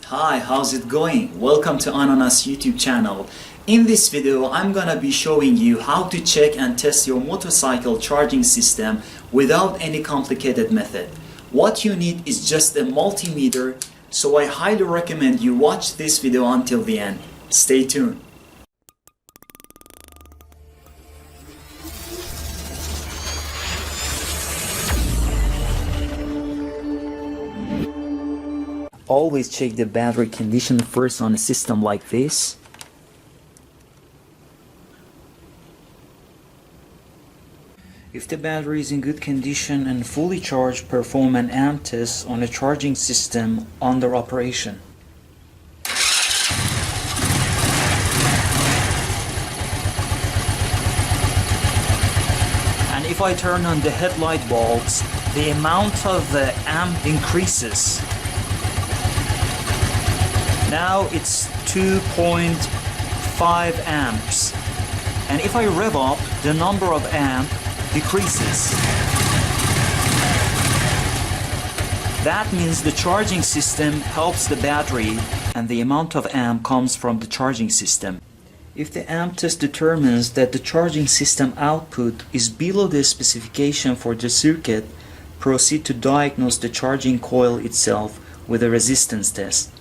Hi, how's it going? Welcome to Ananas YouTube channel. In this video, I'm gonna be showing you how to check and test your motorcycle charging system without any complicated method. What you need is just a multimeter, so I highly recommend you watch this video until the end. Stay tuned. Always check the battery condition first on a system like this. If the battery is in good condition and fully charged, perform an amp test on a charging system under operation. And if I turn on the headlight bulbs, the amount of the amp increases. Now it's 2.5 amps, and if I rev up, the number of amp decreases. That means the charging system helps the battery, and the amount of amp comes from the charging system. If the amp test determines that the charging system output is below the specification for the circuit, proceed to diagnose the charging coil itself with a resistance test.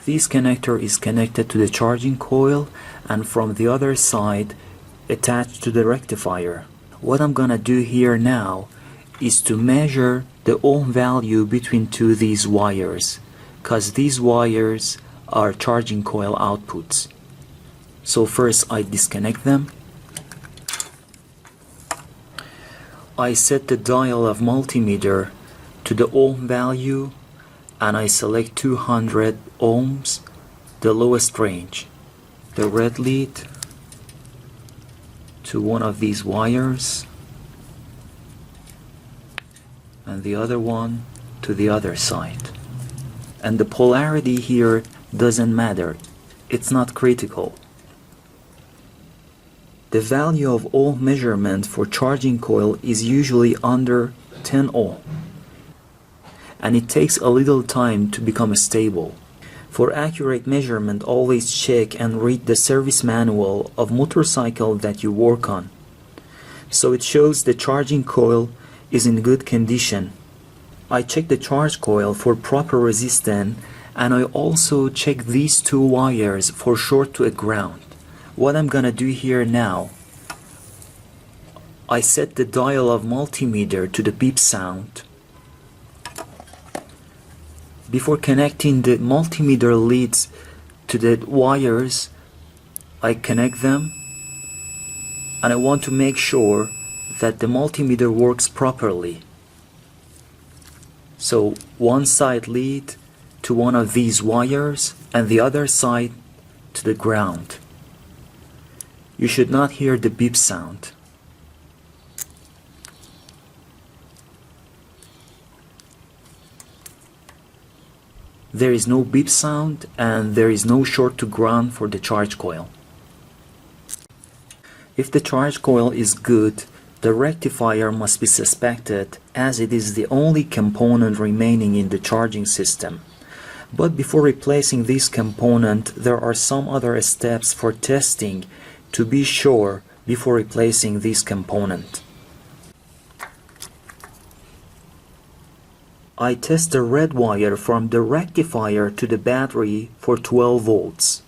This connector is connected to the charging coil and from the other side attached to the rectifier. What I'm gonna do here now is to measure the ohm value between these wires, because these wires are charging coil outputs. So first I disconnect them. I set the dial of multimeter to the ohm value and I select 200 ohms, the lowest range. The red lead to one of these wires and the other one to the other side. And the polarity here doesn't matter, it's not critical. The value of ohm measurement for charging coil is usually under 10 ohm. And it takes a little time to become stable. For accurate measurement, always check and read the service manual of motorcycle that you work on. So it shows the charging coil is in good condition. I check the charge coil for proper resistance, and I also check these two wires for short to a ground. What I'm gonna do here now, I set the dial of multimeter to the beep sound. Before connecting the multimeter leads to the wires, I connect them, and I want to make sure that the multimeter works properly. So one side lead to one of these wires and the other side to the ground. You should not hear the beep sound. There is no beep sound and there is no short to ground for the charge coil. If the charge coil is good, the rectifier must be suspected, as it is the only component remaining in the charging system. But before replacing this component, there are some other steps for testing to be sure before replacing this component. I test the red wire from the rectifier to the battery for 12 volts,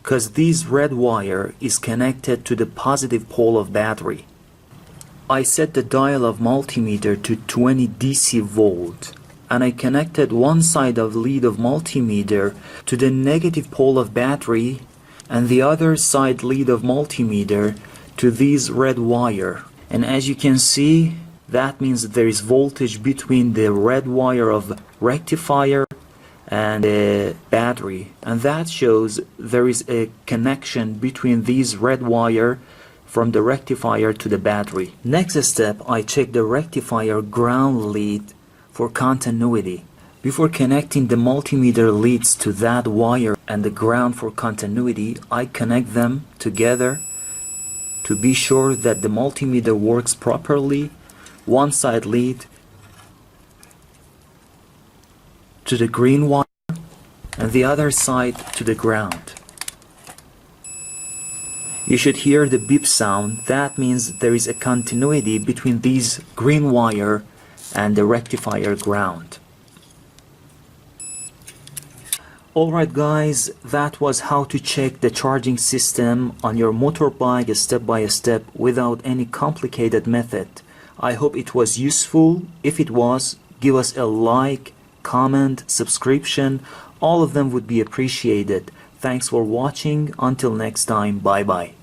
because this red wire is connected to the positive pole of battery. I set the dial of multimeter to 20 DC volt, and I connected one side of lead of multimeter to the negative pole of battery and the other side lead of multimeter to this red wire. And as you can see, that means that there is voltage between the red wire of rectifier and the battery, and that shows there is a connection between these red wire from the rectifier to the battery. Next step, I check the rectifier ground lead for continuity. Before connecting the multimeter leads to that wire and the ground for continuity, I connect them together to be sure that the multimeter works properly. One side lead to the green wire and the other side to the ground. You should hear the beep sound. That means there is a continuity between these green wire and the rectifier ground. Alright guys, that was how to check the charging system on your motorbike step by step without any complicated method. I hope it was useful. If it was, give us a like, comment, subscription. All of them would be appreciated. Thanks for watching. Until next time, bye bye.